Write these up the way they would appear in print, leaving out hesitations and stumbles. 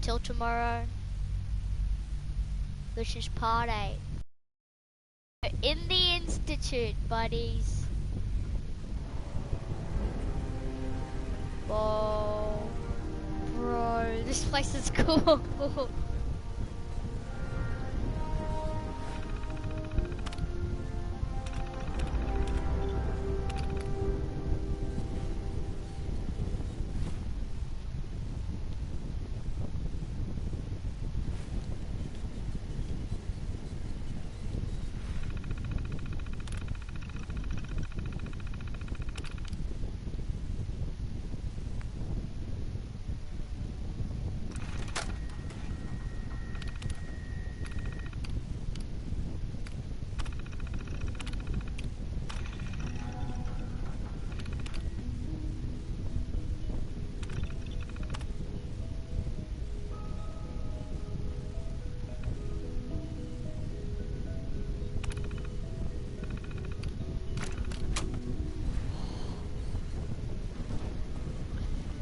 until tomorrow, which is part 8. In the Institute, buddies. Whoa. Bro, this place is cool.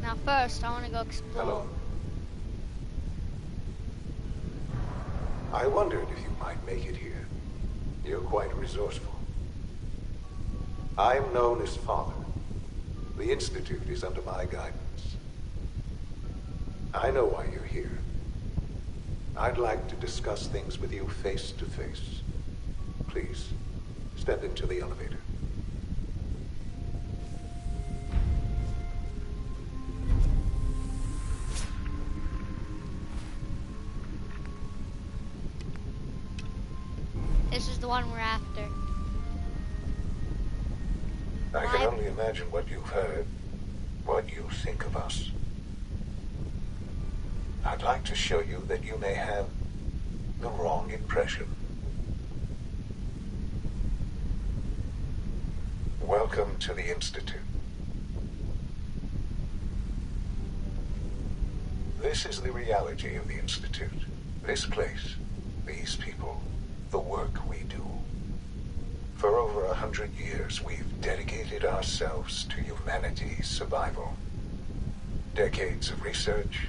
Now first, I want to go explore. Hello. I wondered if you might make it here. You're quite resourceful. I'm known as Father. The Institute is under my guidance. I know why you're here. I'd like to discuss things with you face to face. Please, step into the elevator. This is the one we're after. I can only imagine what you've heard, what you think of us. I'd like to show you that you may have the wrong impression. Welcome to the Institute. This is the reality of the Institute. This place, these people, the work we do. For over 100 years, we've dedicated ourselves to humanity's survival. Decades of research,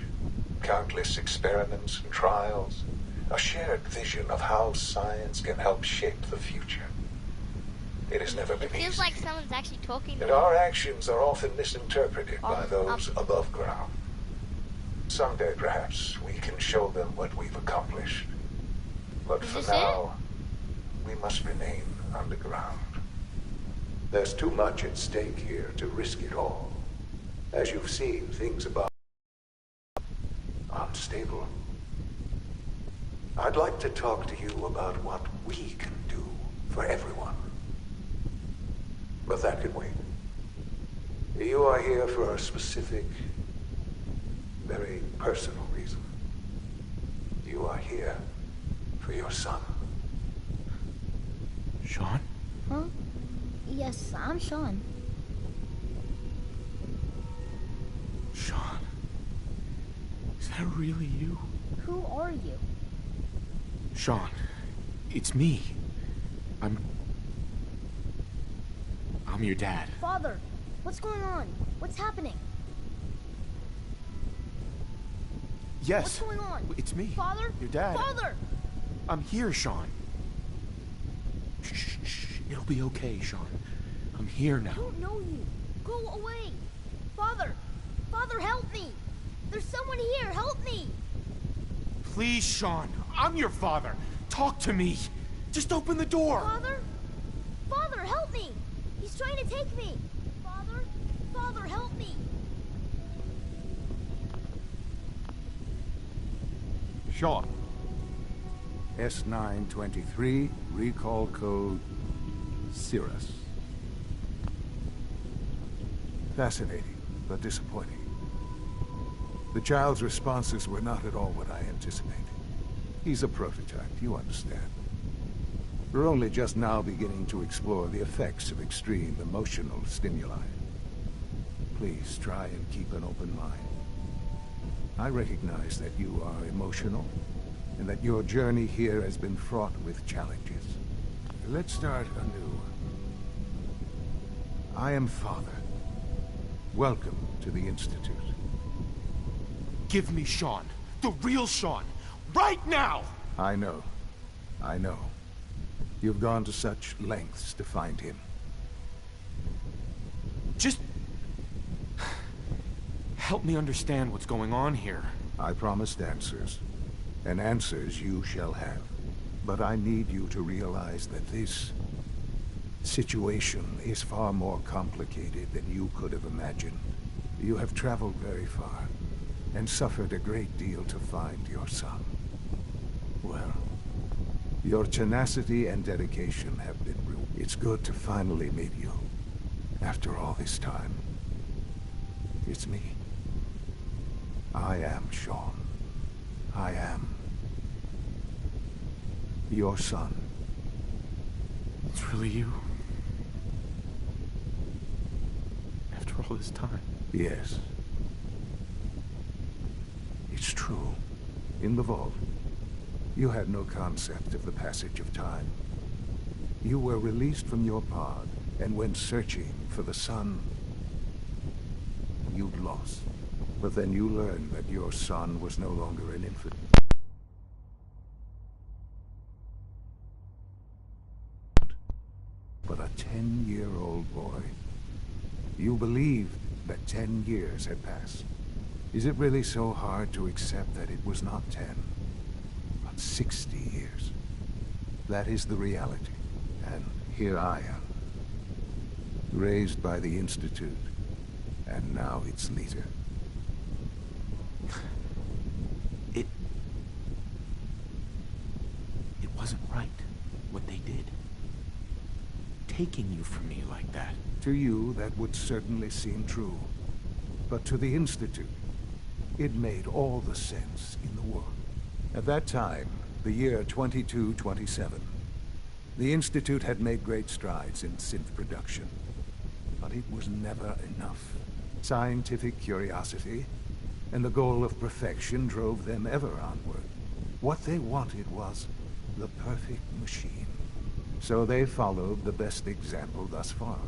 countless experiments and trials, a shared vision of how science can help shape the future. It has never been easy. It feels like someone's actually talking to And me. our actions are often misinterpreted by those above ground. Someday, perhaps, we can show them what we've accomplished. But for now, we must remain underground. There's too much at stake here to risk it all. As you've seen, things about unstable. I'd like to talk to you about what we can do for everyone. But that can wait. You are here for a specific, very personal reason. You are here for your son. Sean? Huh? Yes, I'm Sean. Sean? Is that really you? Who are you? Sean, it's me. I'm your dad. Father, what's going on? What's happening? Yes. What's going on? It's me. Father? Your dad. Father! I'm here, Sean. Shh, shh, shh. It'll be okay, Sean. I'm here now. I don't know you. Go away. Father! Father, help me! There's someone here. Help me! Please, Sean. I'm your father. Talk to me. Just open the door. Father? Father, help me! He's trying to take me! Father? Father, help me! Sean. S923, recall code Cirrus. Fascinating, but disappointing. The child's responses were not at all what I anticipated. He's a prototype, you understand. We're only just now beginning to explore the effects of extreme emotional stimuli. Please try and keep an open mind. I recognize that you are emotional, and that your journey here has been fraught with challenges. Let's start anew. I am Father. Welcome to the Institute. Give me Sean. the real Sean. Right now! I know. I know. You've gone to such lengths to find him. Just... help me understand what's going on here. I promised answers. And answers you shall have. But I need you to realize that this situation is far more complicated than you could have imagined. You have traveled very far, and suffered a great deal to find your son. Well, your tenacity and dedication have been real. It's good to finally meet you, after all this time. It's me. I am Sean. I am your son. It's really you. After all this time. Yes. It's true. In the vault, you had no concept of the passage of time. You were released from your pod, and went searching for the son you'd lost. But then you learned that your son was no longer an infant, but a 10-year-old boy. You believed that 10 years had passed. Is it really so hard to accept that it was not 10, but 60 years? That is the reality. And here I am, raised by the Institute, and now its leader. It wasn't right, what they did. Taking you from me like that. To you, that would certainly seem true. But to the Institute, it made all the sense in the world. At that time, the year 2227, the Institute had made great strides in synth production. But it was never enough. Scientific curiosity and the goal of perfection drove them ever onward. What they wanted was the perfect machine. So they followed the best example thus far.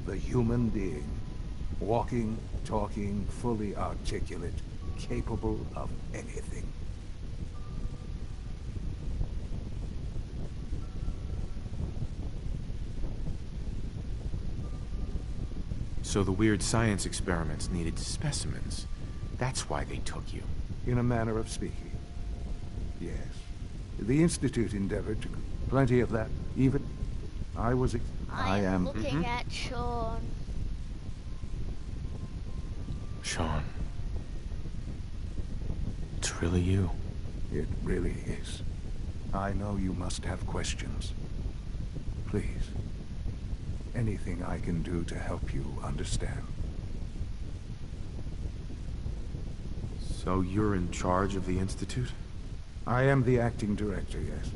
The human being. Walking, talking, fully articulate, capable of anything. So the weird science experiments needed specimens. That's why they took you. In a manner of speaking. Yes. The Institute endeavored to... Plenty of that. Even... I am... looking at Sean. Sean. It's really you. It really is. I know you must have questions. Please. Anything I can do to help you understand. So you're in charge of the Institute? I am the acting director, yes.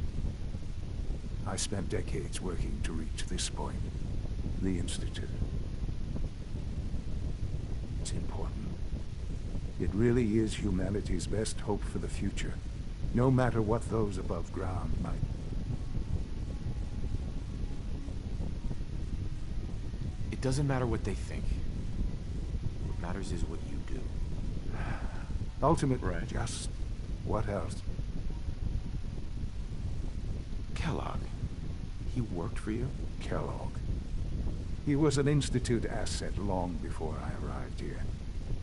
I spent decades working to reach this point. The Institute. It's important. It really is humanity's best hope for the future, no matter what those above ground might. It doesn't matter what they think. What matters is what you do. Ultimate, Right. Just what else? Kellogg. He worked for you? Kellogg. He was an Institute asset long before I arrived here.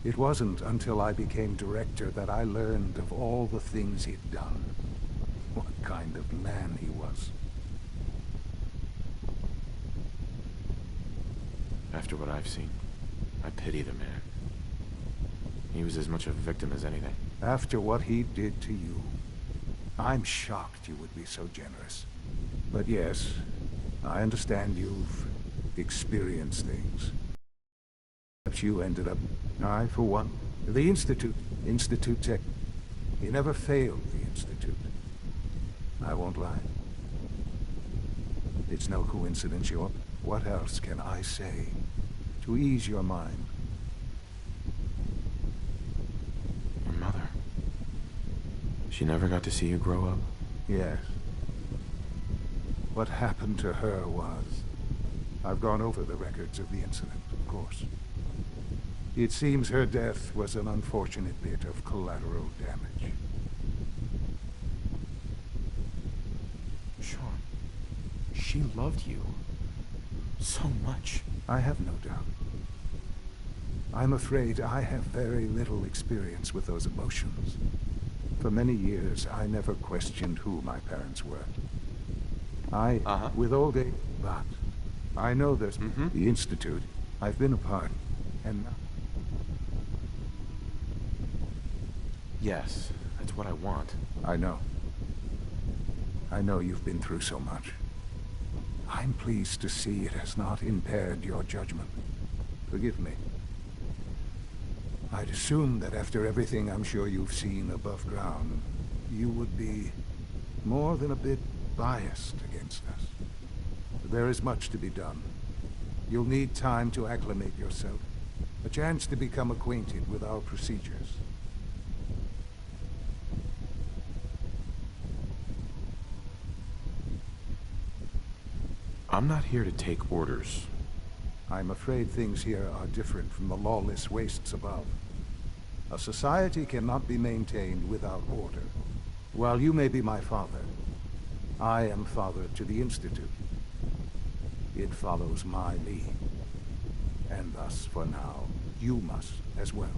It wasn't until I became director that I learned of all the things he'd done. What kind of man he was. After what I've seen, I pity the man. He was as much a victim as anything. After what he did to you, I'm shocked you would be so generous. But yes, I understand you've experienced things. Perhaps you ended up... I, for one. The Institute Tech. He never failed the Institute. I won't lie. It's no coincidence you're... What else can I say to ease your mind? Your mother. She never got to see you grow up? Yes. What happened to her was... I've gone over the records of the incident, of course. It seems her death was an unfortunate bit of collateral damage. Sean, she loved you so much. I have no doubt. I'm afraid I have very little experience with those emotions. For many years, I never questioned who my parents were. With old age, but I know there's the Institute. I've been a part, and Yes, that's what I want. I know. I know you've been through so much. I'm pleased to see it has not impaired your judgment. Forgive me. I'd assumed that after everything I'm sure you've seen above ground, you would be more than a bit biased against us. But there is much to be done. You'll need time to acclimate yourself, a chance to become acquainted with our procedures. I'm not here to take orders. I'm afraid things here are different from the lawless wastes above. A society cannot be maintained without order. While you may be my father, I am father to the Institute. It follows my lead. And thus, for now, you must as well.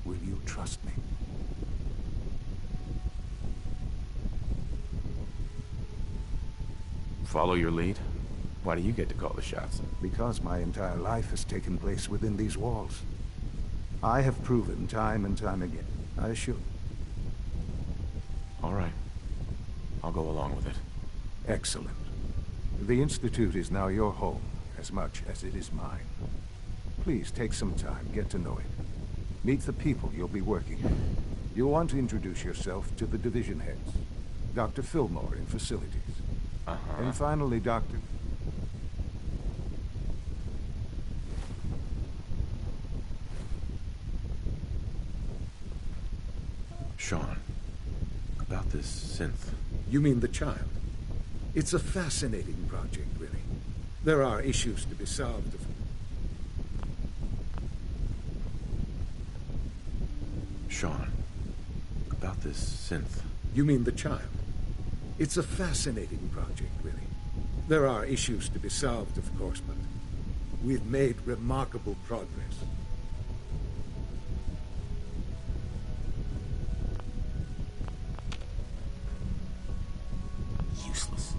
Will you trust me? Follow your lead? Why do you get to call the shots? Because my entire life has taken place within these walls. I have proven time and time again. I should. All right. I'll go along with it. Excellent. The Institute is now your home, as much as it is mine. Please take some time, get to know it. Meet the people you'll be working with. You'll want to introduce yourself to the division heads. Dr. Fillmore in facilities. And finally, Dr. Sean, about this synth. You mean the child? It's a fascinating project, really. There are issues to be solved. Sean, about this synth. You mean the child? It's a fascinating project, really. There are issues to be solved, of course, but we've made remarkable progress. Useless.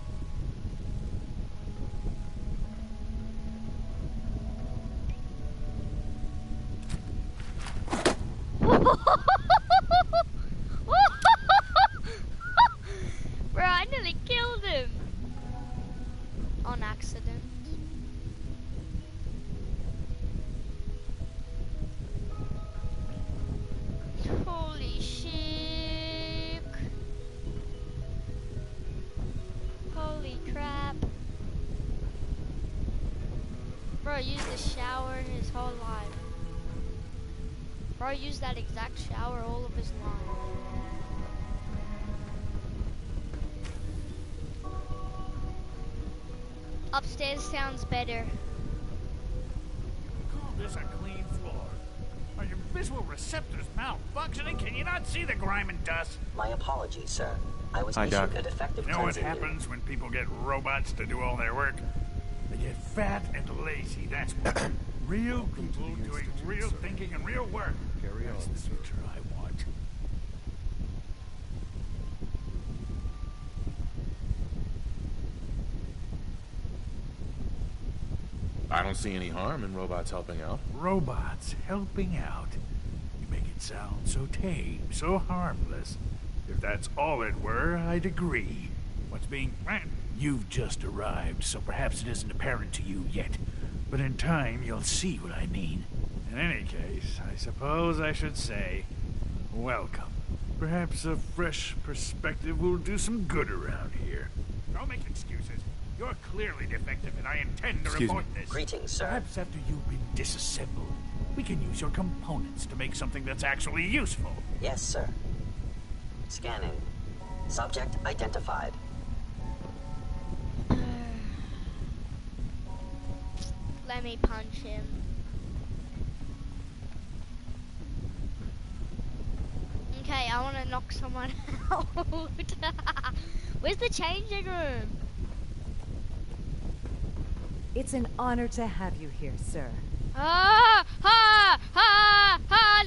Bro, I nearly killed him. On accident. Holy shit. Holy crap. Bro used the shower his whole life. Bro used that exact shower all of his life. Upstairs sounds better. Call this a clean floor? Are your visual receptors malfunctioning? Can you not see the grime and dust? My apologies, sir. I was Hi, issued Doc. a defective You know what cleansing happens when people get robots to do all their work? They get fat and lazy, that's what. Real people doing real thinking and real work. That's the future I want. I don't see any harm in robots helping out. Robots helping out. You make it sound so tame, so harmless. If that's all it were, I'd agree. What's being... You've just arrived, so perhaps it isn't apparent to you yet. But in time, you'll see what I mean. In any case, I suppose I should say, welcome. Perhaps a fresh perspective will do some good around here. Don't make excuses. You're clearly defective, and I intend to Excuse report me. this. Greetings, sir. Perhaps after you've been disassembled, we can use your components to make something that's actually useful. Yes, sir. Scanning. Subject identified. Let me punch him. I want to knock someone out. Where's the changing room? It's an honor to have you here, sir.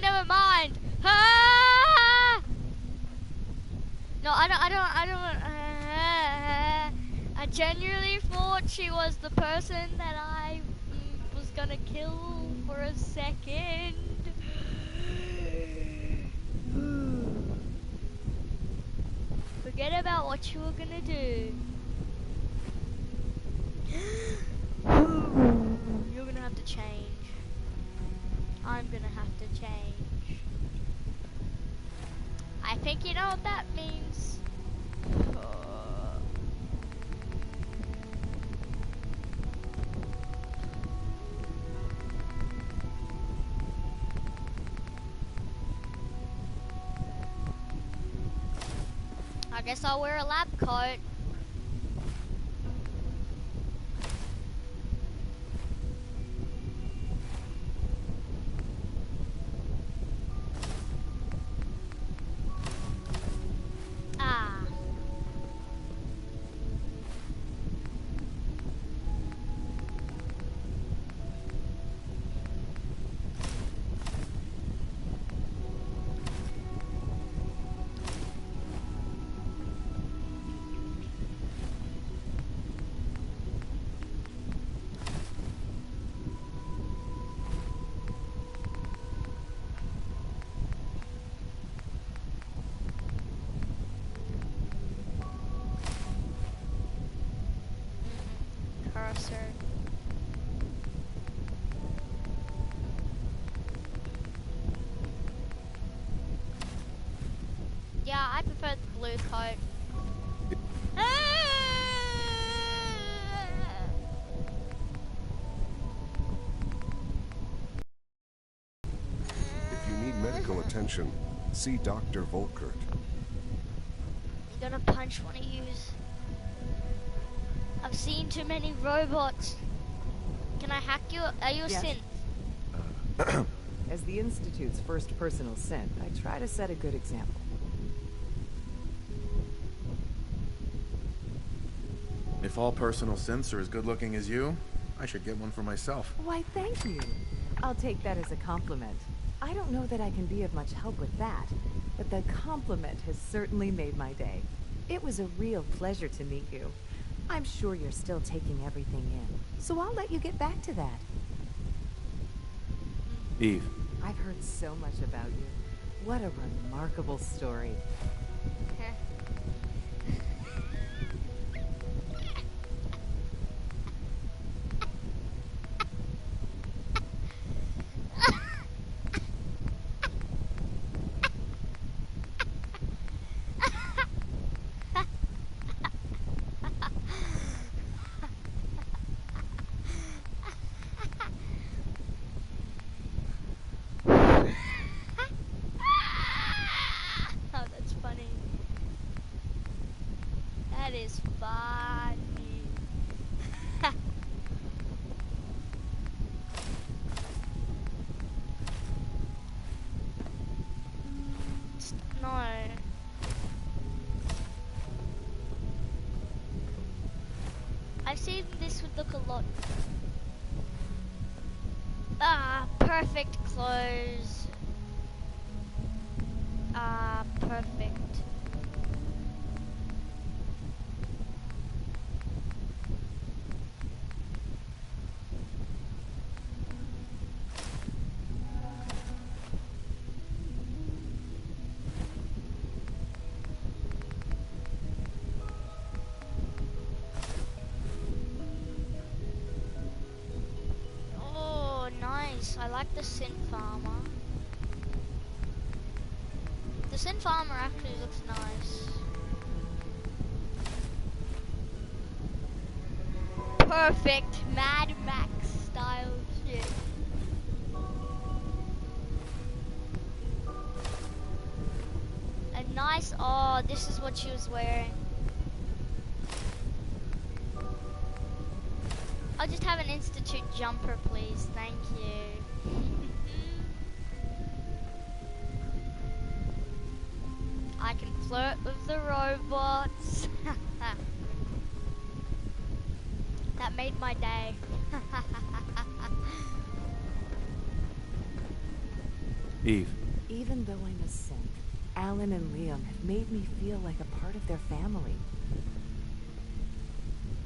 Never mind. Ah! No, I genuinely thought she was the person that I was gonna kill for a second. Forget about what you were gonna do. You're gonna have to change. I'm gonna have to change. I think you know what that means. I guess I'll wear a lab coat. Ah. Cursor. Yeah, I prefer the blue coat. If you need medical attention, see Dr. Volkert. I'm gonna punch one of yous. I've seen too many robots. Can I hack you? Are you a Yes. synth? As the Institute's first personal synth, I try to set a good example. If all personal synths are as good looking as you, I should get one for myself. Why, thank you. I'll take that as a compliment. I don't know that I can be of much help with that, but the compliment has certainly made my day. It was a real pleasure to meet you. I'm sure you're still taking everything in, so I'll let you get back to that. Eve. I've heard so much about you. What a remarkable story. Oh, that's funny. That is funny. No. I've seen this would look a lot. Ah, perfect clothes. Ah, perfect. Oh, nice. I like the synth armor. The synth armor actually looks nice. Perfect Mad Max style shit. A nice, oh, this is what she was wearing. I'll just have an Institute jumper, please. Thank you. can flirt with the robots. That made my day. Eve. Even though I'm a synth, Alan and Liam have made me feel like a part of their family.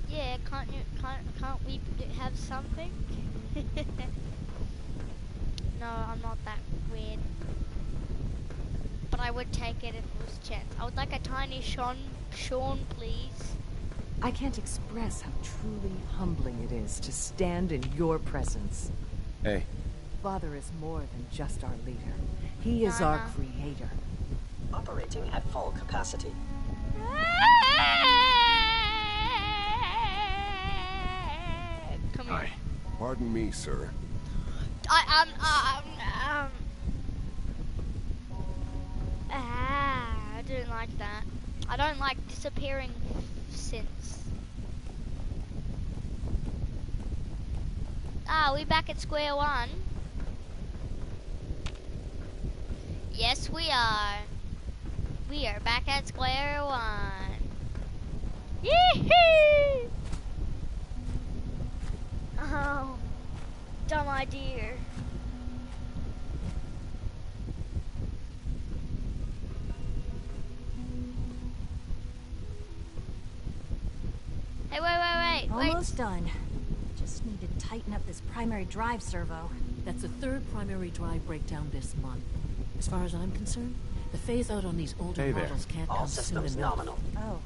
Yeah, can't we have something? No, I'm not that weird. But I would take it if it was a chance. I would like a tiny Sean, please. I can't express how truly humbling it is to stand in your presence. Hey. Father is more than just our leader. He is our creator. Operating at full capacity. Come here. Hi. Pardon me, sir. I don't like that. I don't like disappearing synths. We back at square one. Yes, we are. We are back at square one. Yee-hee! Oh, dumb idea. Hey, wait. Almost done. Just need to tighten up this primary drive servo. That's the third primary drive breakdown this month. As far as I'm concerned, the phase out on these older models can't All come soon systems enough. nominal. Oh,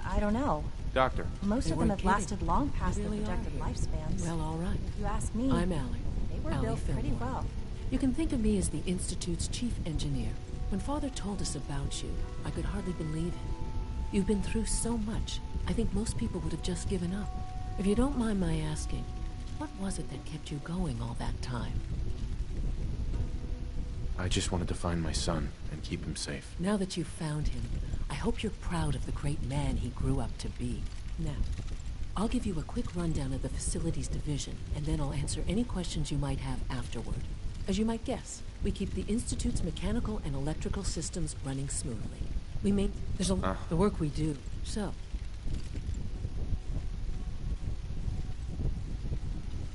I don't know. Doctor. Most They of them weren't have lasted kidding. long past They their really projected are. lifespans. Well, all right. If you ask me, I'm Allie. they were Allie built pretty Fillmore. rough. You can think of me as the Institute's chief engineer. When Father told us about you, I could hardly believe him. You've been through so much, I think most people would have just given up. If you don't mind my asking, what was it that kept you going all that time? I just wanted to find my son and keep him safe. Now that you've found him, I hope you're proud of the great man he grew up to be. Now, I'll give you a quick rundown of the facilities division, and then I'll answer any questions you might have afterward. As you might guess, we keep the Institute's mechanical and electrical systems running smoothly. There's the work we do. So,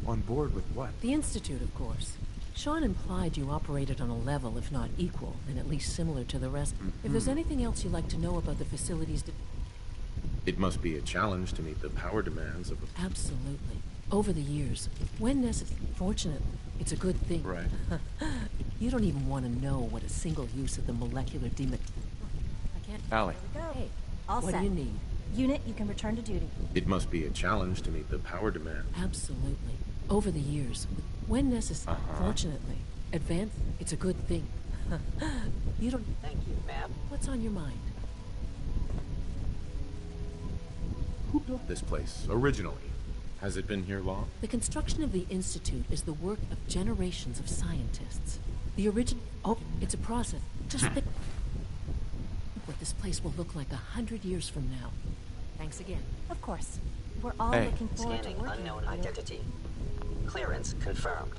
On board with what? the Institute, of course. Sean implied you operated on a level, if not equal, and at least similar to the rest. If there's anything else you'd like to know about the facilities... It must be a challenge to meet the power demands of a... Absolutely. Over the years, when necessary... Fortunately, it's a good thing. Right. You don't even want to know what a single use of the molecular demon... I can't... Allie. Hey, All what set. do you need? Unit, you can return to duty. It must be a challenge to meet the power demand. Absolutely. Over the years, when necessary... Fortunately, advanced... It's a good thing. You don't... Thank you, ma'am. What's on your mind? Who built this place, originally? Has it been here long? The construction of the Institute is the work of generations of scientists. The origin... Oh, it's a process. Just think what this place will look like 100 years from now. Thanks again. Of course. We're all Hey. looking forward Scanning to working unknown with you. identity. Clearance confirmed.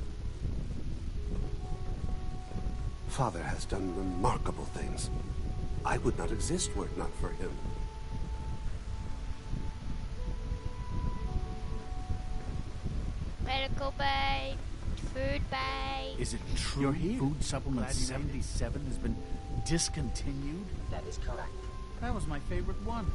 Father has done remarkable things. I would not exist were it not for him. Medical bay, food bay. Is it true Food Supplement 77 has been discontinued? That is correct. That was my favorite one.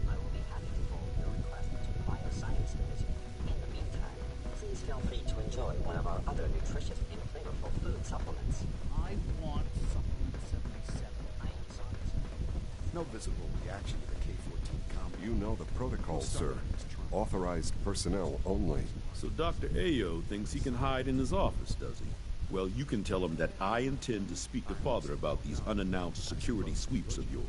I will be happy to forward your request to the Bioscience Division. In the meantime, please feel free to enjoy one of our other nutritious and flavorful food supplements. I want Supplement 77. I am sorry, sir. No visible reaction to the K-14 combo. You know the protocol, sir. Authorized personnel only. So Dr. Ayo thinks he can hide in his office, does he? Well, you can tell him that I intend to speak to Father about these unannounced security sweeps of yours.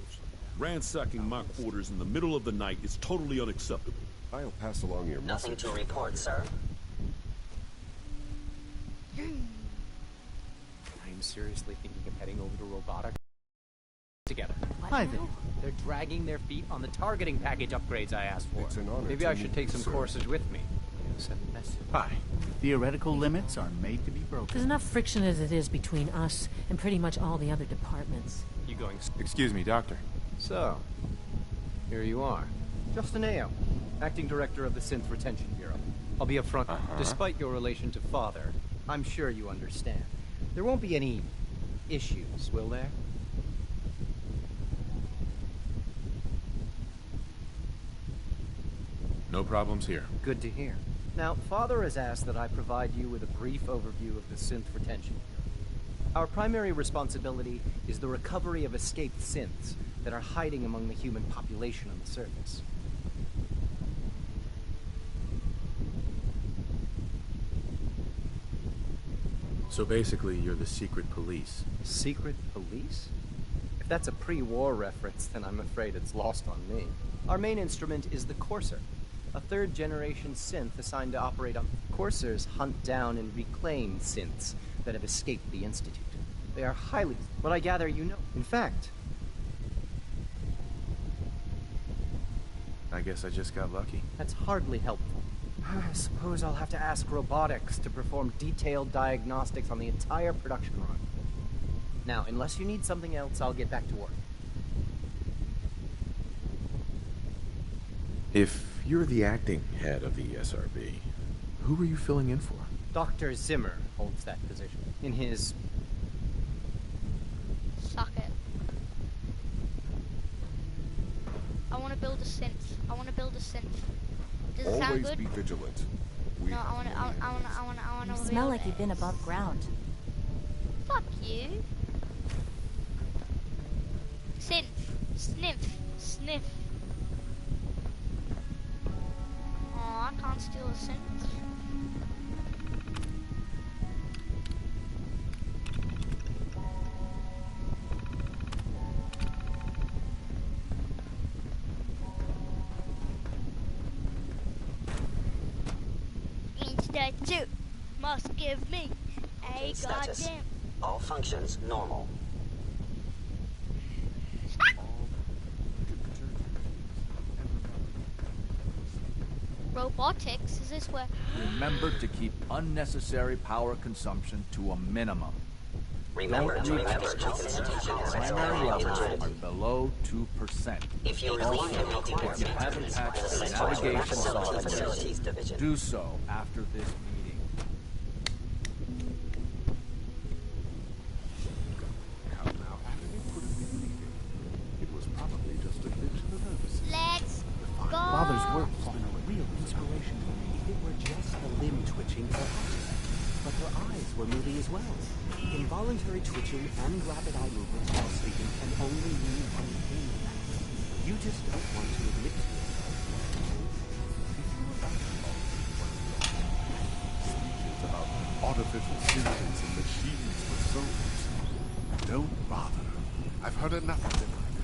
Ransacking my quarters in the middle of the night is totally unacceptable. I'll pass along your Nothing message. to report, sir. I'm seriously thinking of heading over to robotics together. Hi there. They're dragging their feet on the targeting package upgrades I asked for. It's an honor Maybe to I should meet take you, some sir. courses with me. bugs and messes. Hi. Theoretical limits are made to be broken. There's enough friction as it is between us and pretty much all the other departments. You going? Excuse me, Doctor. So, here you are. Justin Ayo, acting director of the Synth Retention Bureau. I'll be upfront. Despite your relation to Father, I'm sure you understand. There won't be any issues, will there? No problems here. Good to hear. Now, Father has asked that I provide you with a brief overview of the Synth Retention Bureau. Our primary responsibility is the recovery of escaped synths that are hiding among the human population on the surface. So basically, you're the secret police. Secret police? If that's a pre-war reference, then I'm afraid it's lost on me. Our main instrument is the Courser, a third-generation synth assigned to operate on... Coursers hunt down and reclaim synths that have escaped the Institute. They are highly... But I gather you know. In fact... I guess I just got lucky. That's hardly helpful. I suppose I'll have to ask robotics to perform detailed diagnostics on the entire production run. Now, unless you need something else, I'll get back to work. If you're the acting head of the SRB, who were you filling in for? Dr. Zimmer holds that position. In his... Suck it. I want to build a synth. I want to build a synth. Does it sound good? Always be vigilant. No, I want to. You smell like you've been above ground. Fuck you. Synth. Sniff. Sniff. Oh, I can't steal a synth. Institute must give me a Status. goddamn. All functions normal. Robotics? Is this where? Remember to keep unnecessary power consumption to a minimum. Remember Don't to reach remember concentration is primary levels opportunity. are below 2%. If you really Also, need to if you haven't patched the navigation software, do so after this meeting. It was probably just a glitch in the nervous system. Let's go. Father's work has been a real inspiration for me. If it were just a limb twitching, perhaps. But her eyes were moving as well. Involuntary twitching and rapid eye movements while sleeping can only mean one thing. You just don't want to admit to it. Speeches about artificial systems and machines for souls. Don't bother. I've heard enough of them by now.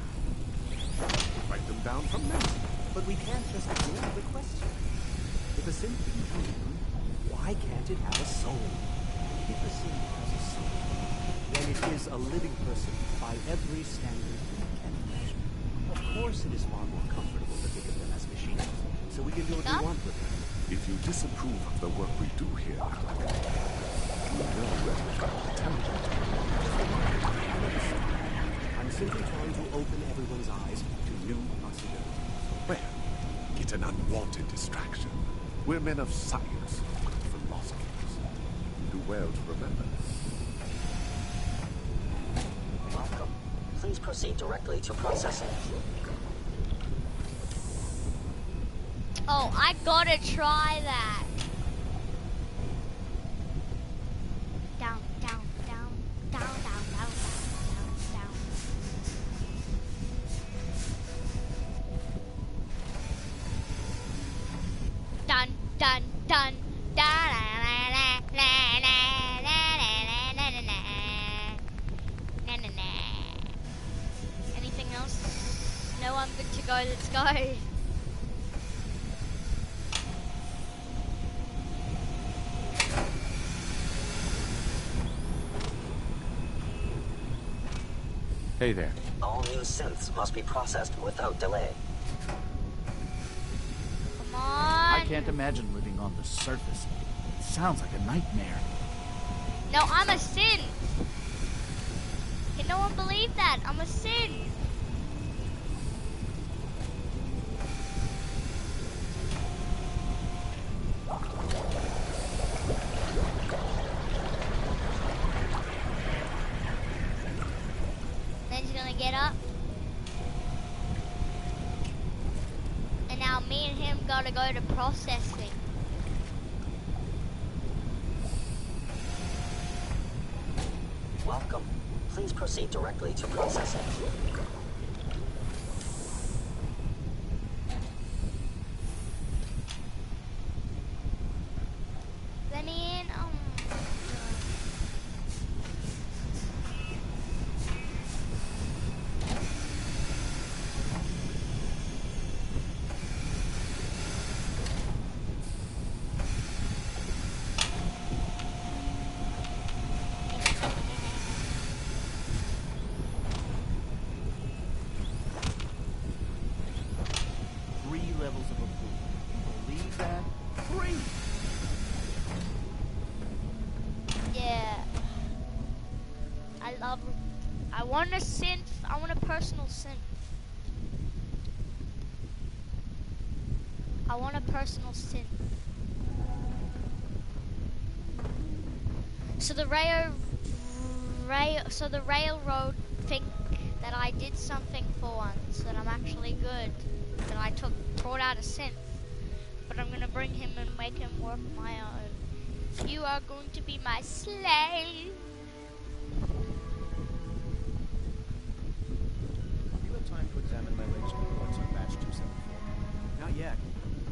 Write them down from memory. But we can't just ignore the question. If a synth can dream, why can't it have a soul? If a synth has a soul, then it is a living person by every standard we can imagine. Of course it is far more comfortable to think of them as machines, so we can do what we want with them. If you disapprove of the work we do here, you know that intelligent. I'm simply trying to open everyone's eyes to new possibilities. Well, it's an unwanted distraction. We're men of science, not philosophers. Do well to remember this. Welcome. Please proceed directly to processing. Oh, I gotta try that. Down, down, down, down, down, down, down, down, down. Dun, dun, dun, da la la la la la la la la la la la. Anything else? No, I'm good to go. Let's go. Hey there. All new synths must be processed without delay. Come on. can't imagine living on the surface. It sounds like a nightmare. No, I'm a sin. Can no one believe that? I'm a sin. Then he's gonna get up. And now me and him gotta go to processing. Welcome. Please proceed directly to processing. Let me in. 3 levels of approval. You believe that? 3! Yeah. I want a synth. I want a personal synth. I want a personal synth. So the railroad think that I did something for once, that I'm actually good, that I brought out a synth, but I'm gonna bring him and make him work my own. You are going to be my slave. You have time to examine my latest reports on batch 274? Not yet.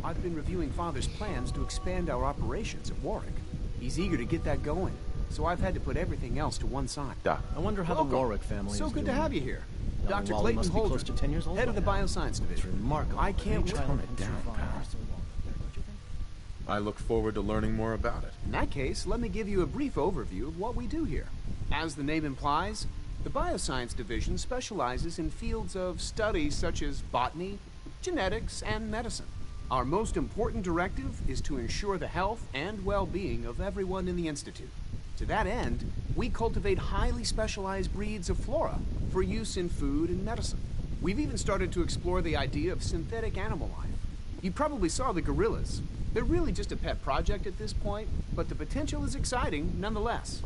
I've been reviewing Father's plans to expand our operations at Warwick. He's eager to get that going, so I've had to put everything else to one side. I wonder how Welcome. the Warwick family is So good to doing. have you here. Young Dr. Wally Clayton must be Holder, close to 10 years old head of the by now. Bioscience Division. Remarkable. I can't wait. Tone it down, pal. I look forward to learning more about it. In that case, let me give you a brief overview of what we do here. As the name implies, the Bioscience Division specializes in fields of study such as botany, genetics, and medicine. Our most important directive is to ensure the health and well-being of everyone in the Institute. To that end, we cultivate highly specialized breeds of flora for use in food and medicine. We've even started to explore the idea of synthetic animal life. You probably saw the gorillas. They're really just a pet project at this point, but the potential is exciting nonetheless.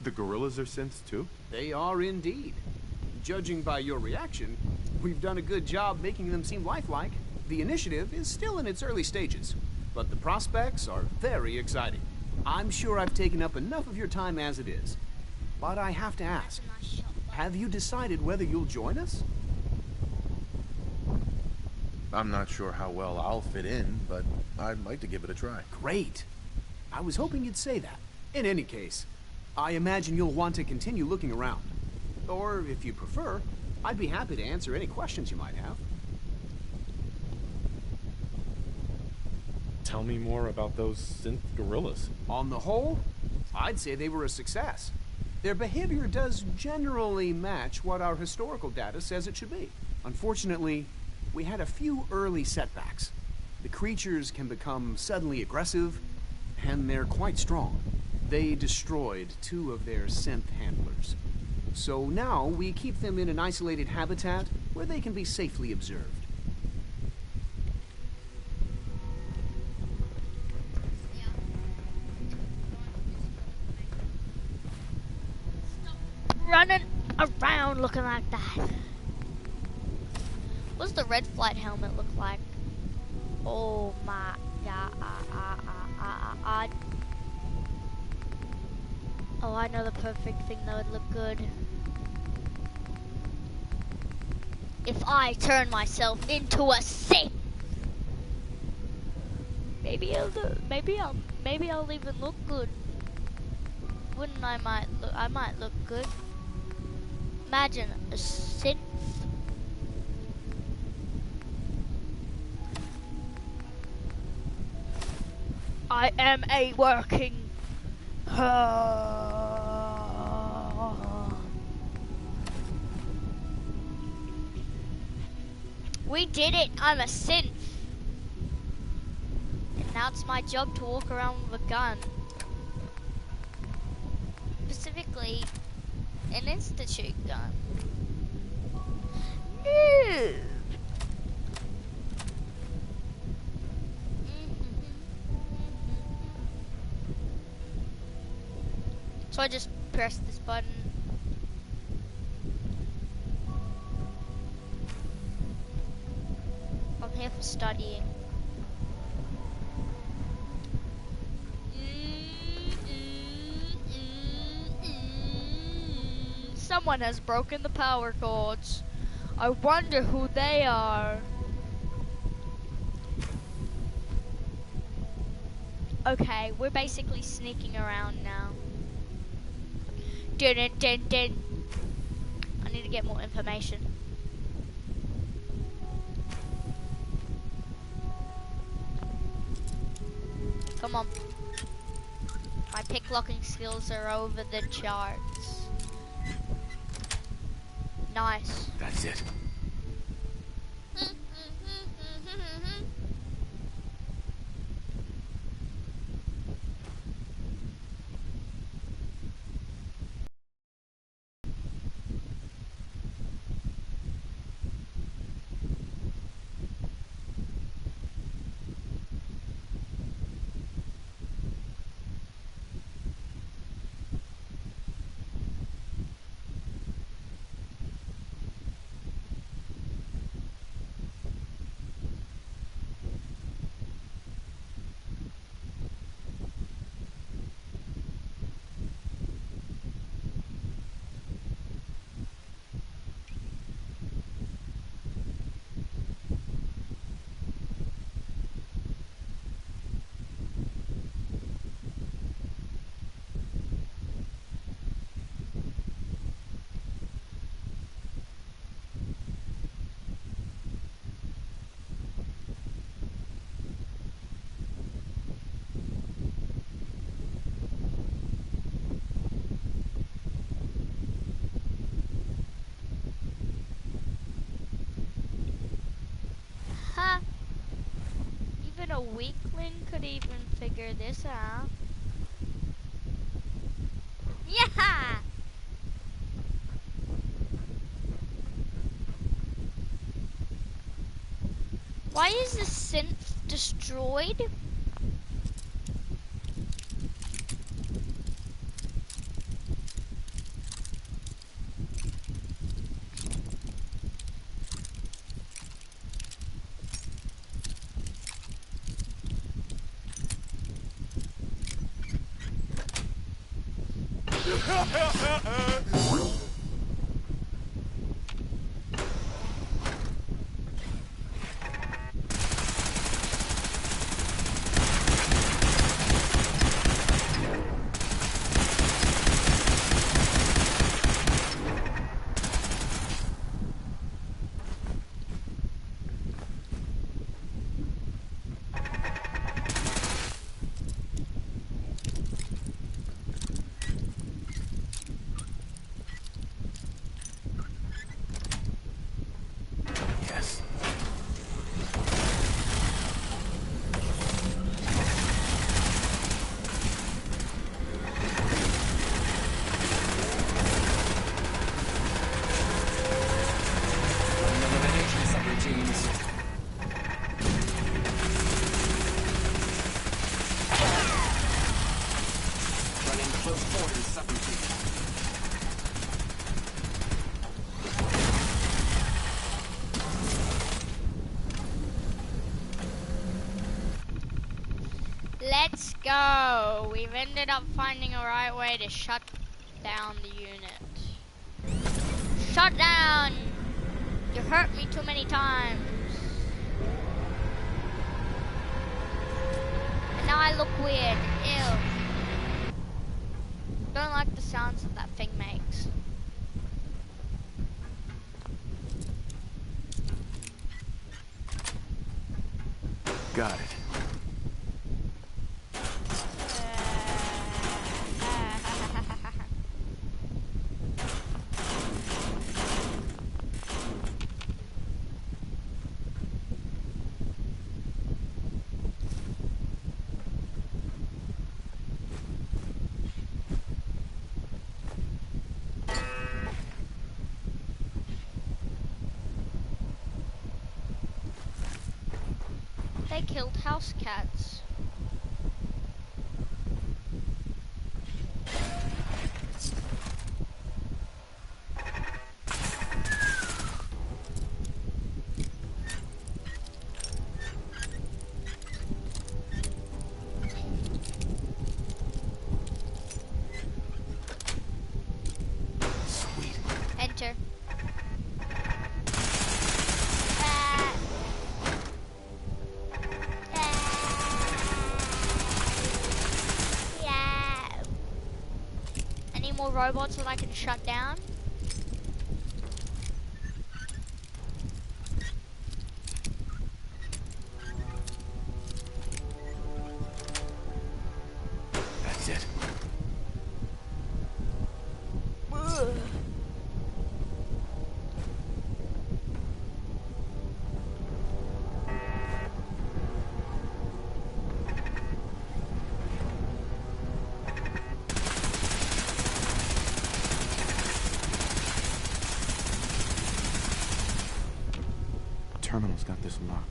The gorillas are synths too? They are indeed. Judging by your reaction, we've done a good job making them seem lifelike. The initiative is still in its early stages, but the prospects are very exciting. I'm sure I've taken up enough of your time as it is. But I have to ask, have you decided whether you'll join us? I'm not sure how well I'll fit in, but I'd like to give it a try. Great. I was hoping you'd say that. In any case, I imagine you'll want to continue looking around. Or, if you prefer, I'd be happy to answer any questions you might have. Tell me more about those synth gorillas. On the whole, I'd say they were a success. Their behavior does generally match what our historical data says it should be. Unfortunately, we had a few early setbacks. The creatures can become suddenly aggressive, and they're quite strong. They destroyed 2 of their synth handlers. So now we keep them in an isolated habitat where they can be safely observed. Running around looking like that. What's the red flight helmet look like? Oh my god. Oh, I know the perfect thing that would look good. If I turn myself into a Sith. Maybe I'll even look good. Wouldn't I might look good. Imagine a Sith. I am a working. We did it! I'm a synth! And now it's my job to walk around with a gun. Specifically, an Institute gun. No! So I just press this button. I'm here for studying. Someone has broken the power cords. I wonder who they are. Okay, we're basically sneaking around now. Dun, dun, dun. I need to get more information. Come on. My picklocking skills are over the charts. Nice. That's it. Ha! Even a weakling could even figure this out. Yeah! Why is the synth destroyed? Let's go. We've ended up finding a right way to shut down the unit. Shut down! You hurt me too many times. And now I look weird. Ew. Don't like the sounds that thing makes. Got it. I killed house cats. Enter. Yeah. Any more robots that I can shut down? That's it. Terminal's got this locked.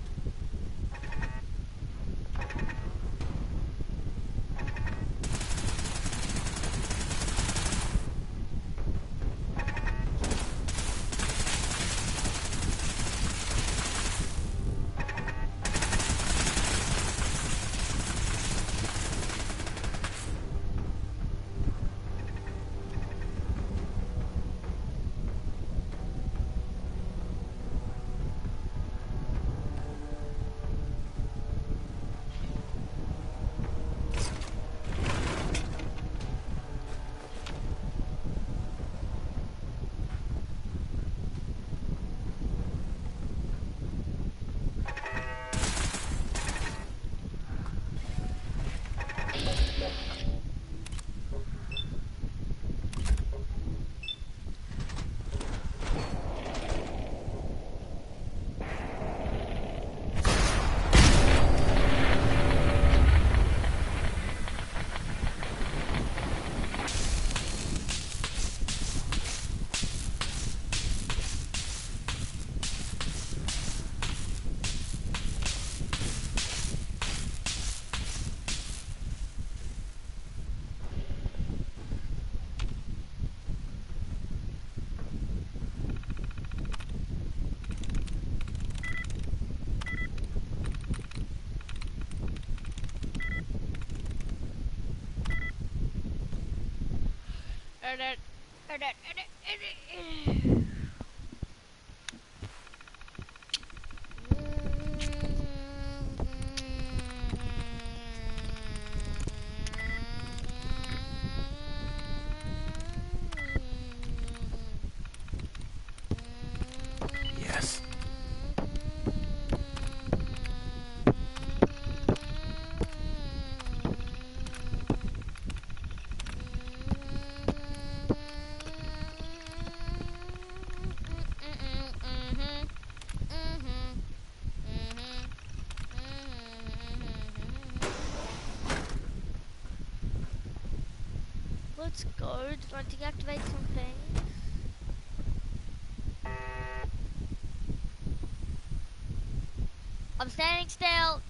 Yes. Let's go. Do I deactivate something? I'm standing still.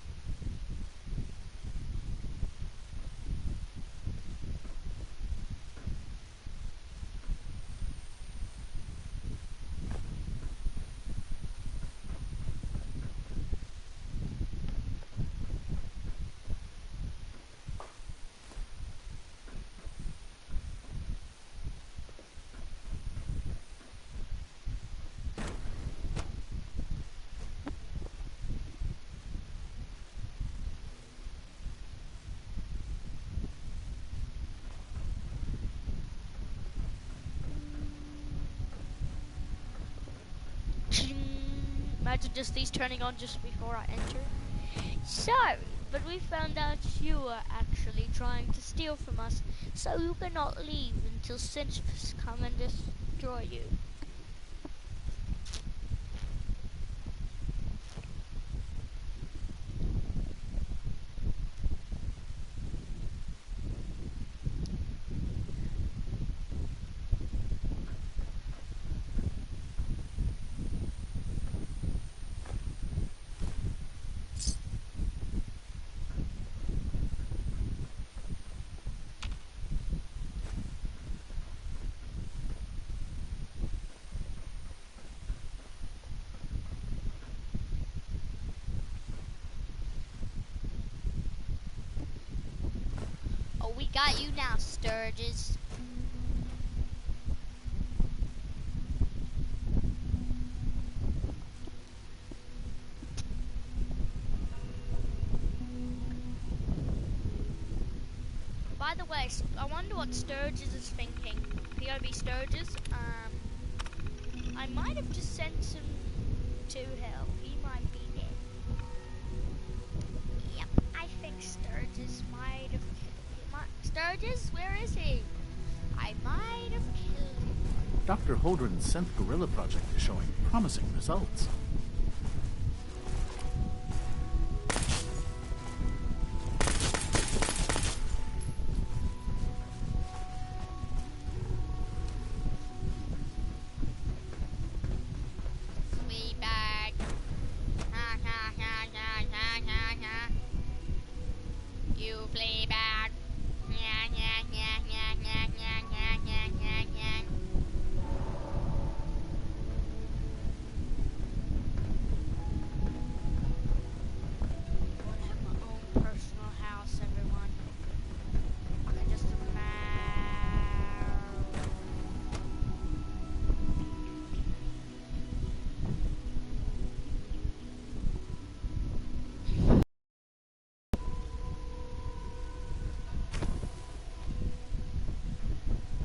Imagine just these turning on just before I enter. Sorry, but we found out you were actually trying to steal from us, so you cannot leave until synths come and destroy you. We got you now, Sturgis. By the way, I wonder what Sturgis is thinking. POV Sturgis, I might have just sent him to hell. He might be dead. Yep, I think Sturgis might have killed him. Sturgis, where is he? I might have killed him. Dr. Holdren's synth gorilla project is showing promising results. Fleabag. Ha ha ha ha ha ha ha. You Fleabag. Yeah, yeah, yeah, yeah, yeah, yeah, yeah, yeah, yeah, yeah. I have my own personal house, everyone. I can just imagine.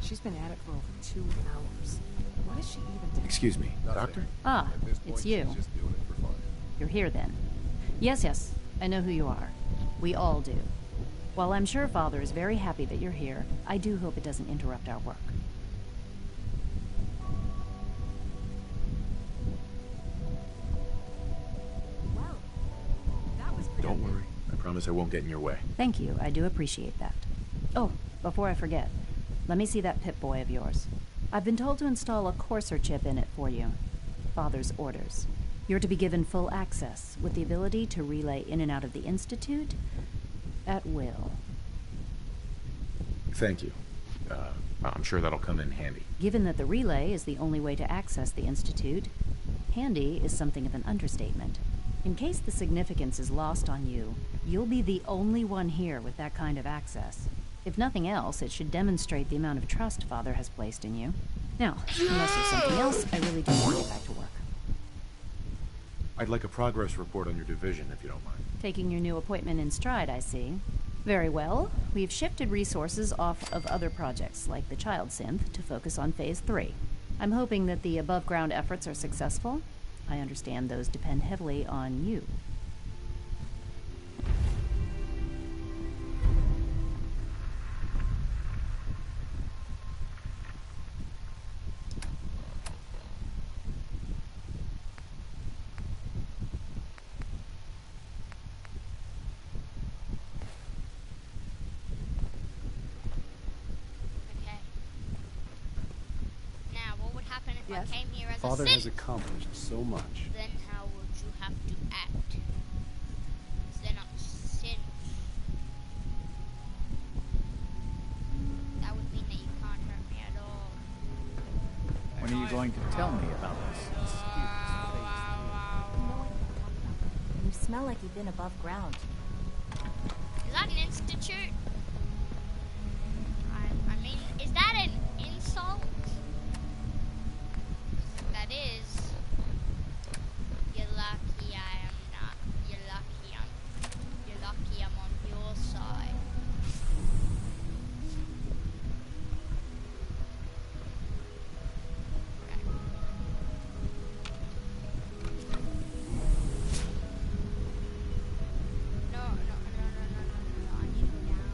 She's been at it for over 2 hours. What is she even... Excuse me, Doctor? Ah, it's you. You're here then. Yes, I know who you are. We all do. While I'm sure Father is very happy that you're here, I do hope it doesn't interrupt our work. Well, that was Don't worry. I promise I won't get in your way. Thank you, I do appreciate that. Oh, before I forget, let me see that Pip-Boy of yours. I've been told to install a Courser chip in it for you. Father's orders. You're to be given full access, with the ability to relay in and out of the Institute at will. Thank you. I'm sure that'll come in handy. Given that the relay is the only way to access the Institute, handy is something of an understatement. In case the significance is lost on you, you'll be the only one here with that kind of access. If nothing else, it should demonstrate the amount of trust Father has placed in you. Now, unless there's something else, I really do want to get back to work. I'd like a progress report on your division, if you don't mind. Taking your new appointment in stride, I see. Very well. We've shifted resources off of other projects, like the Child Synth, to focus on Phase 3. I'm hoping that the above-ground efforts are successful. I understand those depend heavily on you. Okay. Now, what would happen if Yes? I came here as Father a has synth? accomplished so much. Then how would you have to act? 'Cause they're not synths. That would mean that you can't hurt me at all. When are you going to tell me about this? You smell like you've been above ground. Is that an institute? I mean, is that an insult? If that is, you're lucky I am not. You're lucky I'm on your side. Okay. No, I need to go down.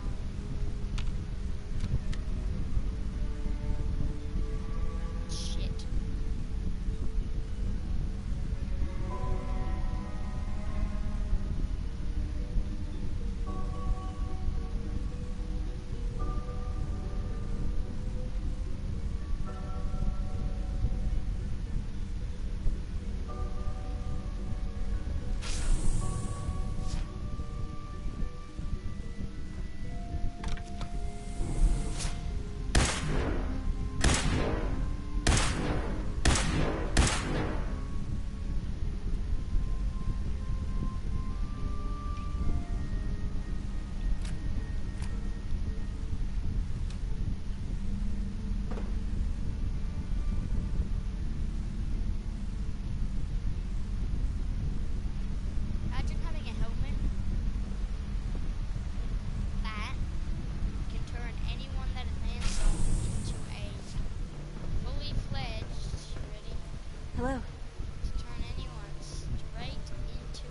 Hello. To turn anyone straight into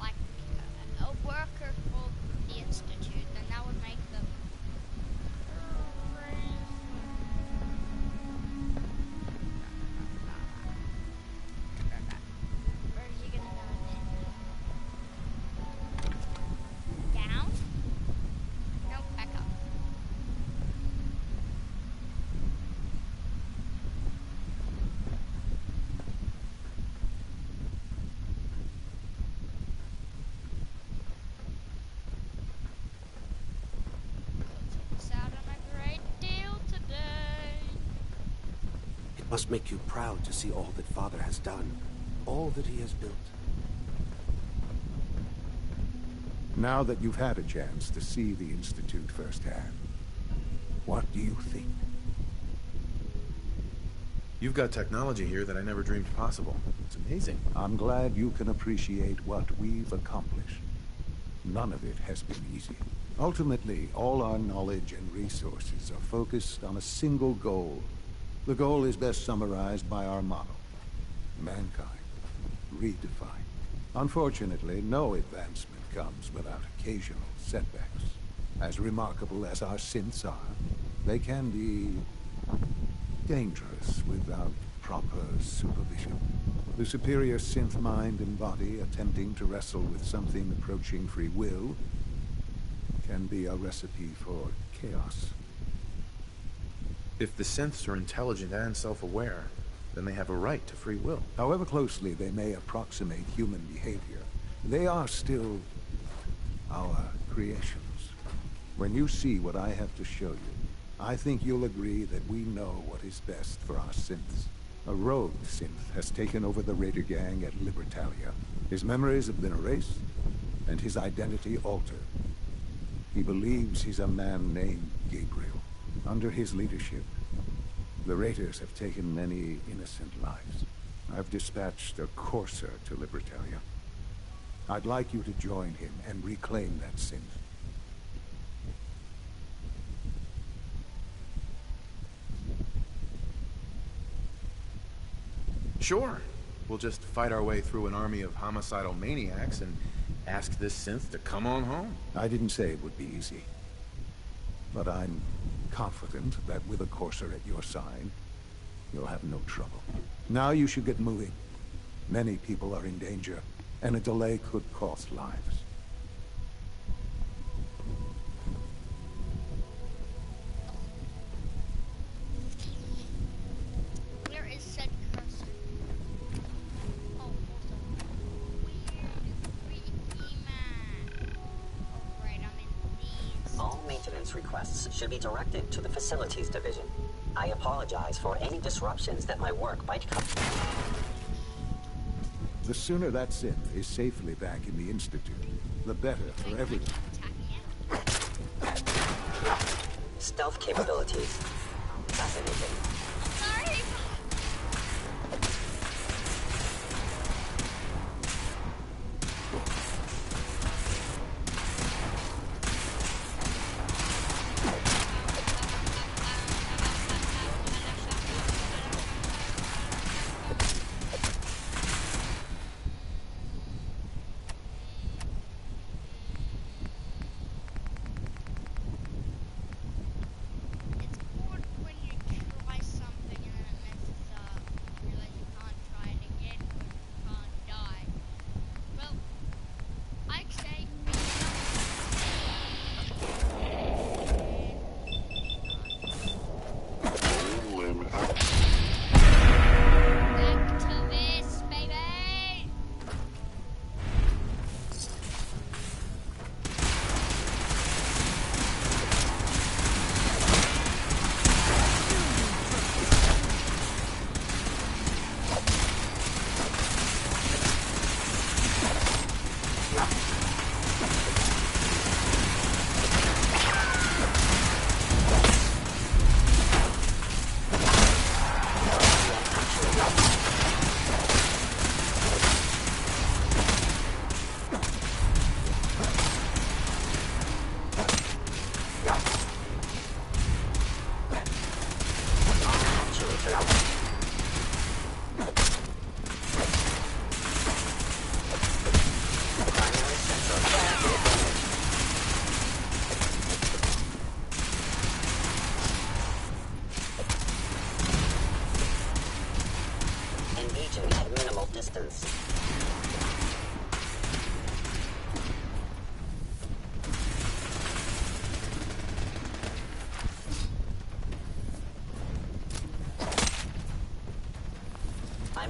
like a worker for the Institute, then that would make them where are you gonna run? Down? Nope, back up. It's out on a great deal today. It must make you proud to see all that Father has done, all that he has built. Now that you've had a chance to see the Institute firsthand, what do you think? You've got technology here that I never dreamed possible. It's amazing. I'm glad you can appreciate what we've accomplished. None of it has been easy. Ultimately, all our knowledge and resources are focused on a single goal. The goal is best summarized by our motto: mankind, redefined. Unfortunately, no advancement comes without occasional setbacks. As remarkable as our synths are, they can be dangerous without proper supervision. The superior synth mind and body attempting to wrestle with something approaching free will can be a recipe for chaos. If the synths are intelligent and self-aware, then they have a right to free will. However closely they may approximate human behavior, they are still our creations. When you see what I have to show you, I think you'll agree that we know what is best for our synths. A rogue synth has taken over the Raider gang at Libertalia. His memories have been erased, and his identity altered. He believes he's a man named Gabriel. Under his leadership, the Raiders have taken many innocent lives. I've dispatched a courser to Libertalia. I'd like you to join him and reclaim that synth. Sure. We'll just fight our way through an army of homicidal maniacs and ask this synth to come on home. I didn't say it would be easy. But I'm confident that with a courser at your side, you'll have no trouble. Now you should get moving. Many people are in danger, and a delay could cost lives. Where is said cursor? Oh, also, weird, freaky man. Oh, right, I'm in these. All maintenance requests should be directed to the Facilities Division. I apologize for any disruptions that my work might come. The sooner that synth is safely back in the Institute, the better for everyone. Stealth capabilities. Fascinating. Sorry. It's bored when you try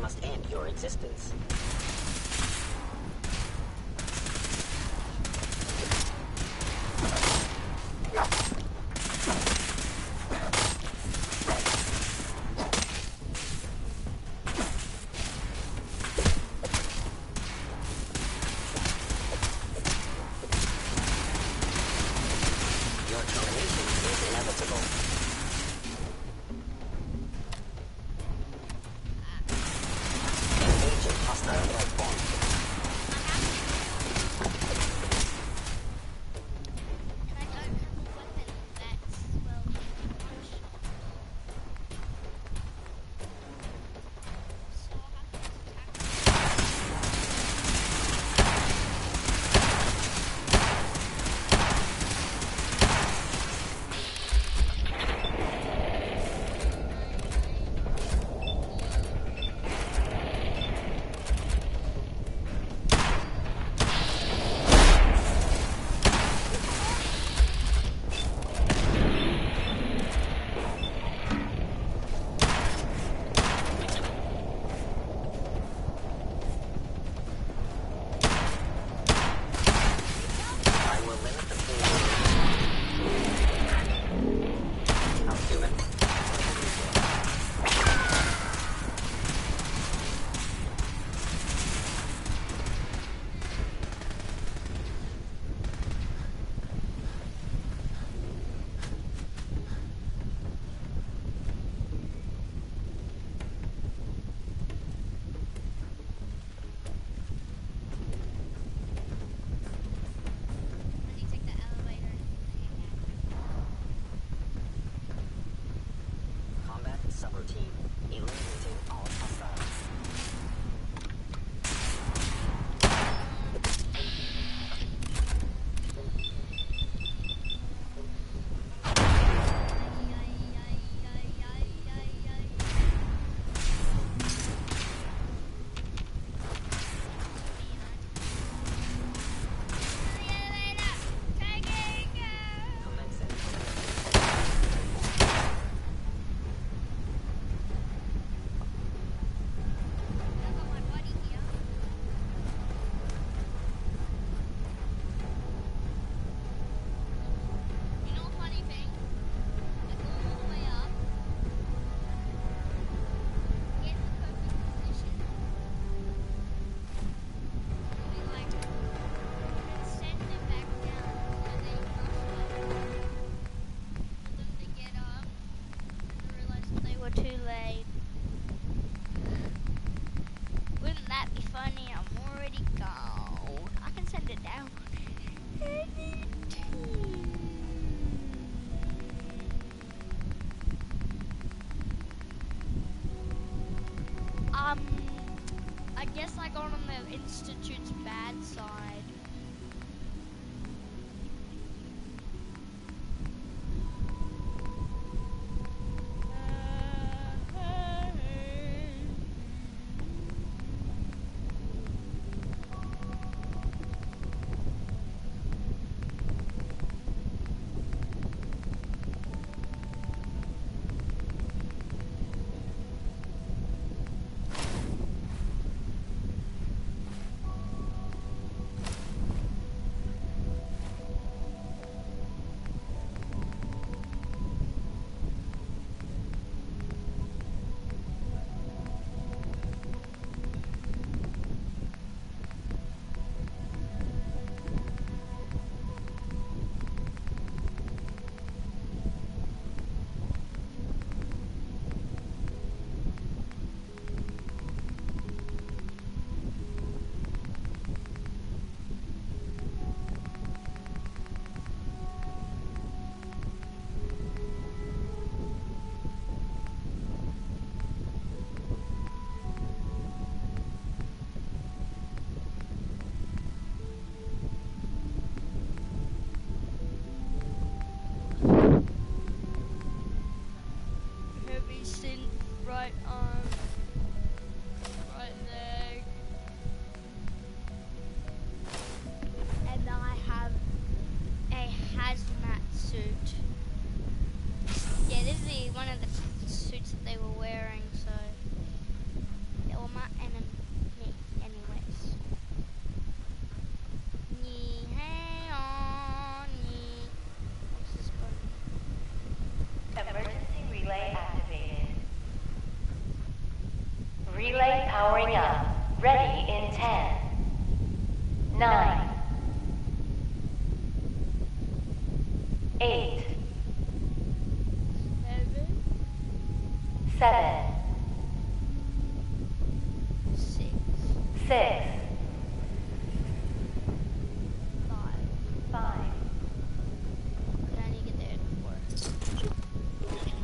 must end your existence. Your termination is inevitable. Engaging hostile life form. And I don't have a weapon that's, well, functional. So I'll have to attack. I will limit the pool. I'll do it. When you take the elevator. Combat subroutine. Eliminating all hostiles. Commencing. You know, funny thing, I go all the way up, get in the perfect position, and we like send them back down, and they rush up for them to get up, and realize that they were too late. Wouldn't that be funny? I'm already gone. I can send it down. I guess I got on the Institute's bad side. 8, 7, 6, 5. Did I need to get there before? Did you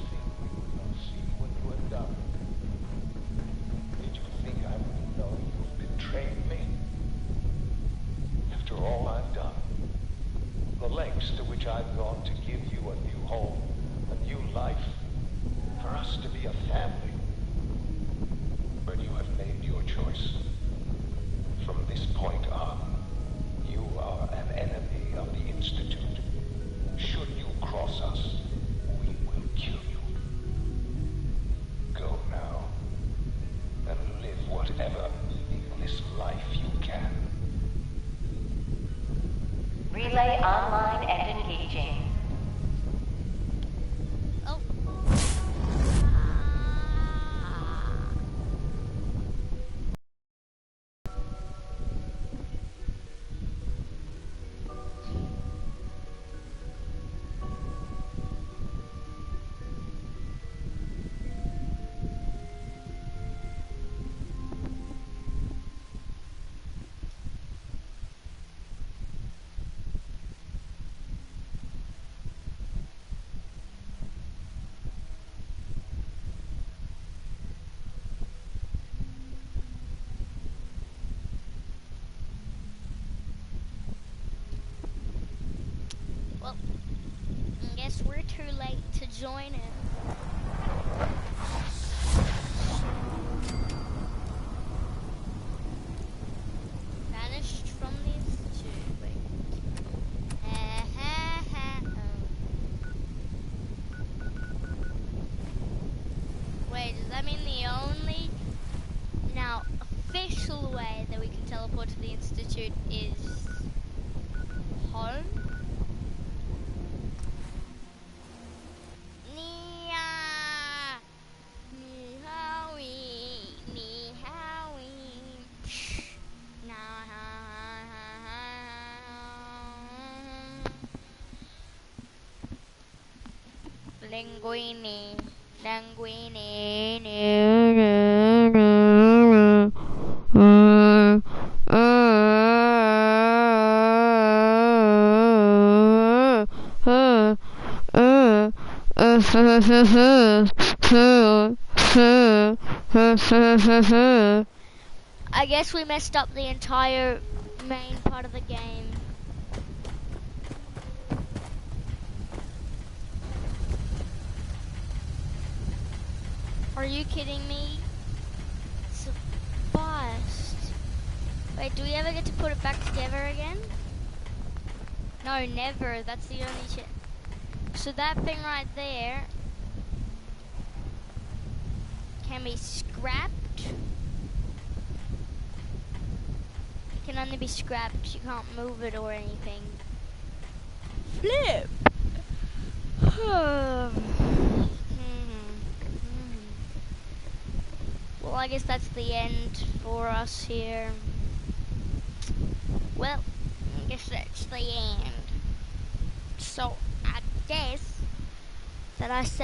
think we would not see what you have done? Did you think I would know you betrayed me? After all I've done, the lengths to which I've gone to give you a new home, a new life, for us to be a family. But you have made your choice. From this point on, you are an enemy of the Institute. Should you cross us, we will kill you. Go now, and live whatever meaningless life you can. Relay online and engaging. Oh. Well, I guess we're too late to join it. Vanished from the institute. Wait. Wait, does that mean the only now official way that we can teleport to the institute is home? Linguini, linguini, I guess we messed up the entire main part of the game. Are you kidding me? It's a bust. Wait, do we ever get to put it back together again? No, never. That's the only shit. So that thing right there can be scrapped. It can only be scrapped. You can't move it or anything. Flip! Well, I guess that's the end for us here. Well, I guess that's the end. So, I guess that I said